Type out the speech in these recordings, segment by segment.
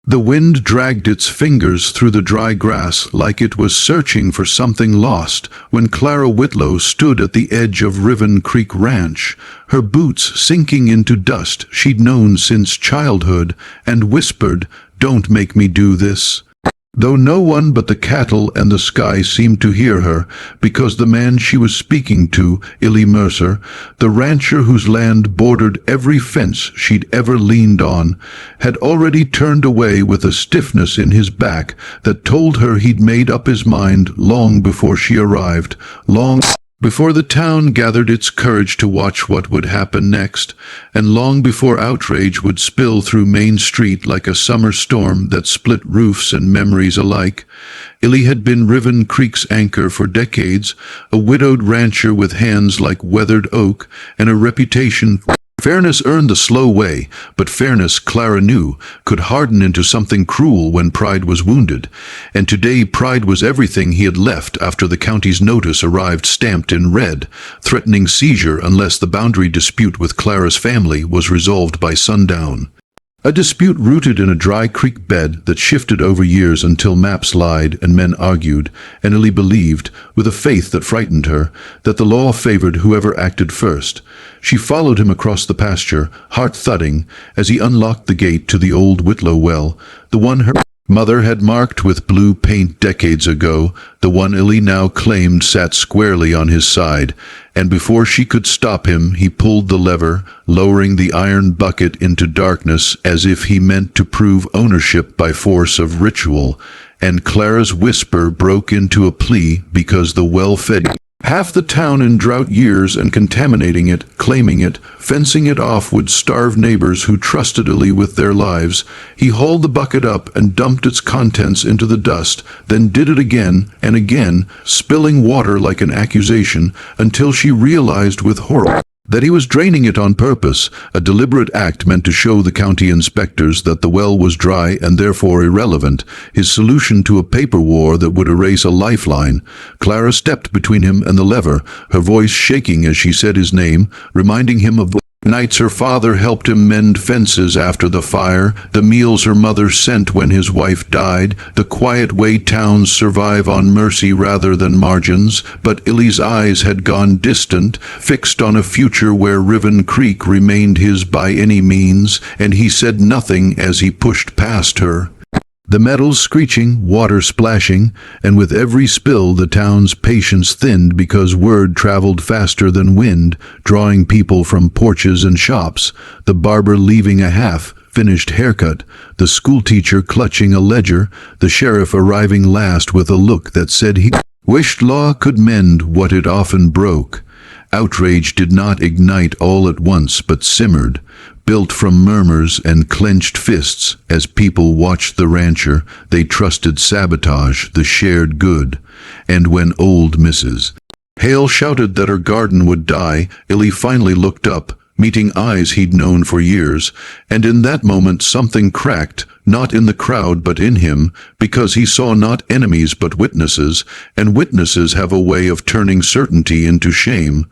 The wind dragged its fingers through the dry grass like it was searching for something lost when Clara Whitlow stood at the edge of Riven Creek Ranch, her boots sinking into dust she'd known since childhood, and whispered, "Don't make me do this." Though no one but the cattle and the sky seemed to hear her, because the man she was speaking to, Illy Mercer, the rancher whose land bordered every fence she'd ever leaned on, had already turned away with a stiffness in his back that told her he'd made up his mind long before she arrived, long before the town gathered its courage to watch what would happen next, and long before outrage would spill through Main Street like a summer storm that split roofs and memories alike. Illy had been Riven Creek's anchor for decades, a widowed rancher with hands like weathered oak and a reputation. Fairness earned the slow way, but fairness, Clara knew, could harden into something cruel when pride was wounded. And today pride was everything he had left after the county's notice arrived stamped in red, threatening seizure unless the boundary dispute with Clara's family was resolved by sundown. A dispute rooted in a dry creek bed that shifted over years until maps lied and men argued, and Illy believed, with a faith that frightened her, that the law favored whoever acted first. She followed him across the pasture, heart thudding, as he unlocked the gate to the old Whitlow well, the one her mother had marked with blue paint decades ago, the one Illy now claimed sat squarely on his side, and before she could stop him he pulled the lever, lowering the iron bucket into darkness as if he meant to prove ownership by force of ritual, and Clara's whisper broke into a plea because the well fed half the town in drought years and contaminating it, claiming it, fencing it off would starve neighbors who trusted Illy with their lives. He hauled the bucket up and dumped its contents into the dust, then did it again and again, spilling water like an accusation, until she realized with horror that he was draining it on purpose, a deliberate act meant to show the county inspectors that the well was dry and therefore irrelevant, his solution to a paper war that would erase a lifeline. Clara stepped between him and the lever, her voice shaking as she said his name, reminding him of the nights her father helped him mend fences after the fire, the meals her mother sent when his wife died, the quiet way towns survive on mercy rather than margins. But Illy's eyes had gone distant, fixed on a future where Riven Creek remained his by any means, and he said nothing as he pushed past her. The metals screeching, water splashing, and with every spill the town's patience thinned because word traveled faster than wind, drawing people from porches and shops, the barber leaving a half-finished haircut, the schoolteacher clutching a ledger, the sheriff arriving last with a look that said he wished law could mend what it often broke. Outrage did not ignite all at once but simmered, built from murmurs and clenched fists as people watched the rancher they trusted sabotage the shared good. And when old Mrs. Hale shouted that her garden would die, Illy finally looked up, meeting eyes he'd known for years, and in that moment something cracked, not in the crowd but in him, because he saw not enemies but witnesses, and witnesses have a way of turning certainty into shame.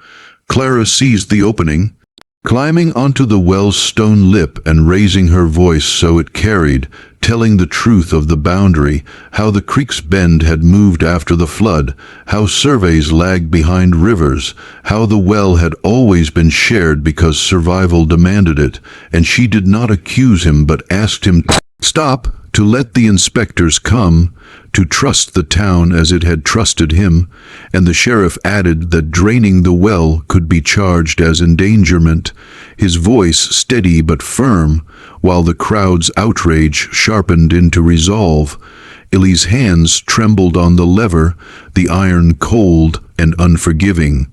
Clara seized the opening, climbing onto the well's stone lip and raising her voice so it carried, telling the truth of the boundary, how the creek's bend had moved after the flood, how surveys lagged behind rivers, how the well had always been shared because survival demanded it, and she did not accuse him but asked him to stop, to let the inspectors come, to trust the town as it had trusted him, and the sheriff added that draining the well could be charged as endangerment, his voice steady but firm, while the crowd's outrage sharpened into resolve. Illy's hands trembled on the lever, the iron cold and unforgiving.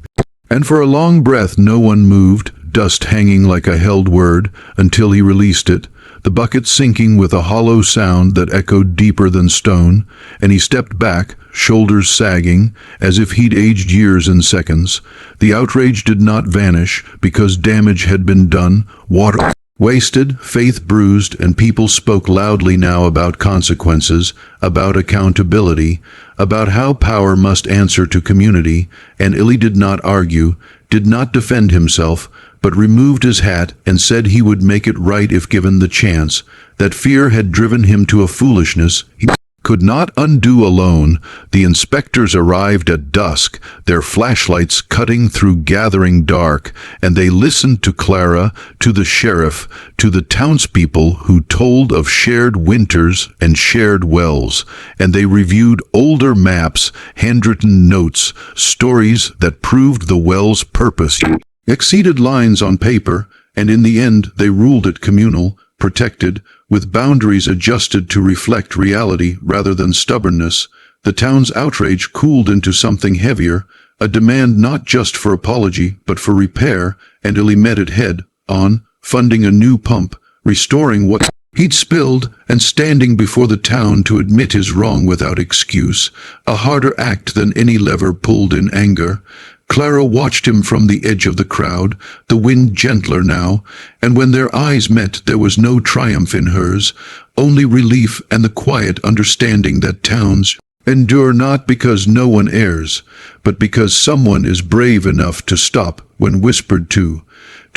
And for a long breath no one moved, dust hanging like a held word, until he released it, the bucket sinking with a hollow sound that echoed deeper than stone, and he stepped back, shoulders sagging, as if he'd aged years in seconds. The outrage did not vanish, because damage had been done, water wasted, faith bruised, and people spoke loudly now about consequences, about accountability, about how power must answer to community, and Illy did not argue, did not defend himself, but removed his hat and said he would make it right if given the chance. That fear had driven him to a foolishness he could not undo alone. The inspectors arrived at dusk, their flashlights cutting through gathering dark, and they listened to Clara, to the sheriff, to the townspeople who told of shared winters and shared wells, and they reviewed older maps, handwritten notes, stories that proved the well's purpose exceeded lines on paper, and in the end they ruled it communal, protected, with boundaries adjusted to reflect reality rather than stubbornness. The town's outrage cooled into something heavier, a demand not just for apology but for repair, and Illy met it head on, funding a new pump, restoring what he'd spilled, and standing before the town to admit his wrong without excuse, a harder act than any lever pulled in anger. Clara watched him from the edge of the crowd, the wind gentler now, and when their eyes met there was no triumph in hers, only relief and the quiet understanding that towns endure not because no one errs, but because someone is brave enough to stop when whispered to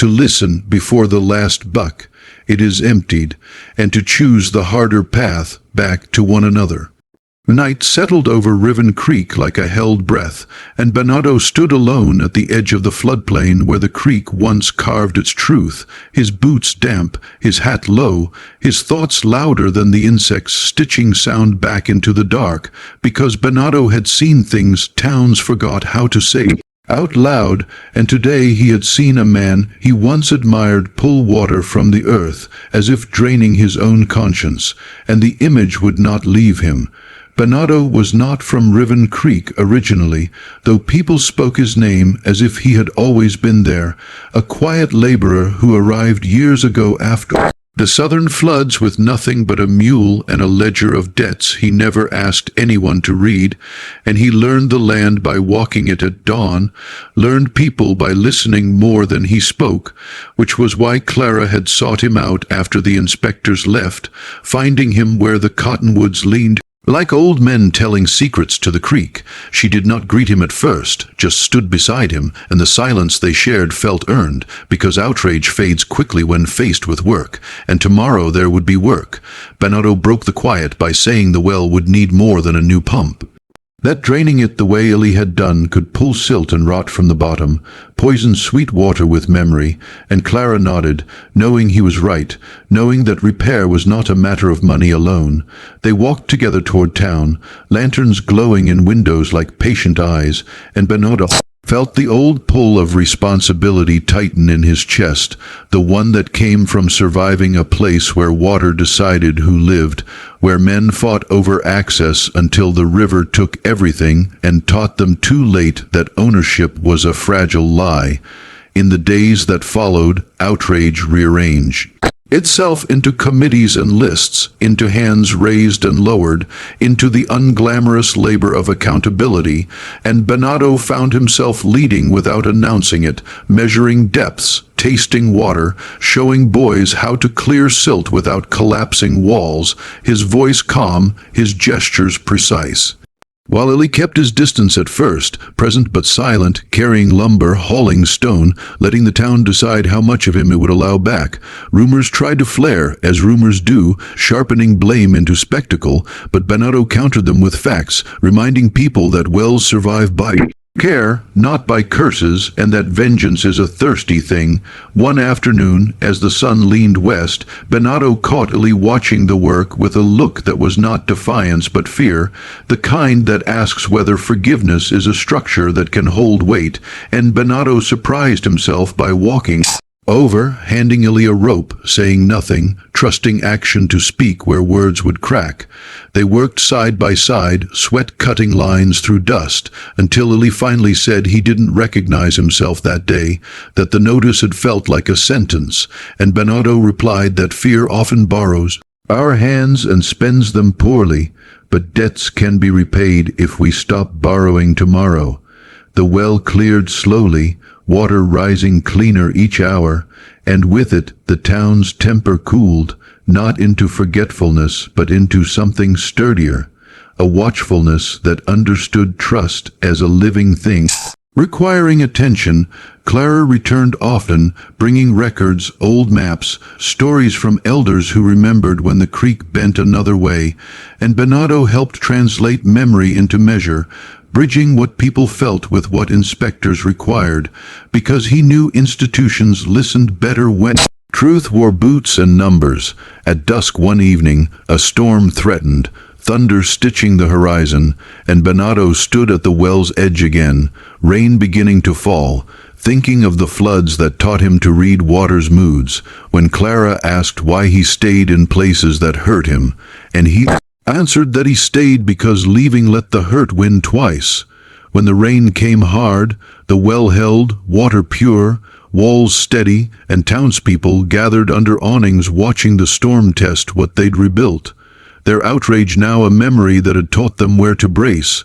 listen before the last buck it is emptied, and to choose the harder path back to one another. Night settled over Riven Creek like a held breath, and Bernardo stood alone at the edge of the floodplain where the creek once carved its truth, his boots damp, his hat low, his thoughts louder than the insects stitching sound back into the dark, because Bernardo had seen things towns forgot how to say out loud, and today he had seen a man he once admired pull water from the earth, as if draining his own conscience, and the image would not leave him. Bernardo was not from Riven Creek originally, though people spoke his name as if he had always been there, a quiet laborer who arrived years ago after the southern floods with nothing but a mule and a ledger of debts he never asked anyone to read, and he learned the land by walking it at dawn, learned people by listening more than he spoke, which was why Clara had sought him out after the inspectors left, finding him where the cottonwoods leaned like old men telling secrets to the creek. She did not greet him at first, just stood beside him, and the silence they shared felt earned, because outrage fades quickly when faced with work, and tomorrow there would be work. Bernardo broke the quiet by saying the well would need more than a new pump. That draining it the way Illy had done could pull silt and rot from the bottom, poison sweet water with memory, and Clara nodded, knowing he was right, knowing that repair was not a matter of money alone. They walked together toward town, lanterns glowing in windows like patient eyes, and Bernardo felt the old pull of responsibility tighten in his chest, the one that came from surviving a place where water decided who lived, where men fought over access until the river took everything and taught them too late that ownership was a fragile lie. In the days that followed, outrage rearranged itself into committees and lists, into hands raised and lowered, into the unglamorous labor of accountability, and Bernardo found himself leading without announcing it, measuring depths, tasting water, showing boys how to clear silt without collapsing walls, his voice calm, his gestures precise. While Illy kept his distance at first, present but silent, carrying lumber, hauling stone, letting the town decide how much of him it would allow back, rumors tried to flare, as rumors do, sharpening blame into spectacle, but Bernardo countered them with facts, reminding people that wells survive by care, not by curses, and that vengeance is a thirsty thing. One afternoon, as the sun leaned west, Bernardo caught Illy watching the work with a look that was not defiance but fear, the kind that asks whether forgiveness is a structure that can hold weight, and Bernardo surprised himself by walking over, handing Illy a rope, saying nothing, trusting action to speak where words would crack. They worked side by side, sweat cutting lines through dust, until Illy finally said he didn't recognize himself that day, that the notice had felt like a sentence, and Bernardo replied that fear often borrows our hands and spends them poorly, but debts can be repaid if we stop borrowing tomorrow. The well cleared slowly, water rising cleaner each hour, and with it the town's temper cooled, not into forgetfulness but into something sturdier, a watchfulness that understood trust as a living thing, Requiring attention, Clara returned often, bringing records, old maps, stories from elders who remembered when the creek bent another way, and Bernardo helped translate memory into measure, bridging what people felt with what inspectors required, because he knew institutions listened better when truth wore boots and numbers. At dusk one evening, a storm threatened, thunder stitching the horizon, and Bernardo stood at the well's edge again, rain beginning to fall, thinking of the floods that taught him to read water's moods, when Clara asked why he stayed in places that hurt him, and he answered that he stayed because leaving let the hurt win twice. When the rain came hard, the well held, water pure, walls steady, and townspeople gathered under awnings watching the storm test what they'd rebuilt. Their outrage now a memory that had taught them where to brace.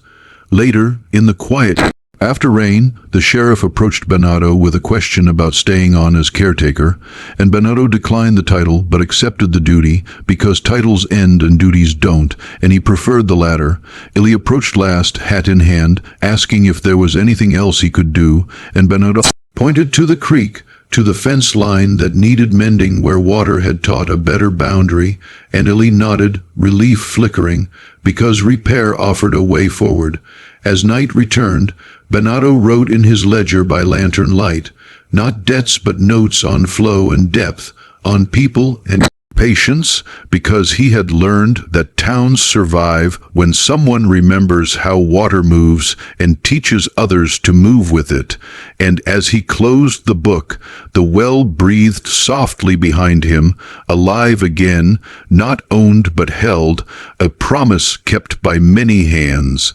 Later, in the quiet after rain, the sheriff approached Bernardo with a question about staying on as caretaker, and Bernardo declined the title but accepted the duty because titles end and duties don't, and he preferred the latter. Illy approached last, hat in hand, asking if there was anything else he could do, and Bernardo pointed to the creek, to the fence line that needed mending where water had taught a better boundary, and Illy nodded, relief flickering, because repair offered a way forward. As night returned, Bernardo wrote in his ledger by lantern light, not debts but notes on flow and depth, on people and patience, because he had learned that towns survive when someone remembers how water moves and teaches others to move with it. And as he closed the book, the well breathed softly behind him, alive again, not owned but held, a promise kept by many hands.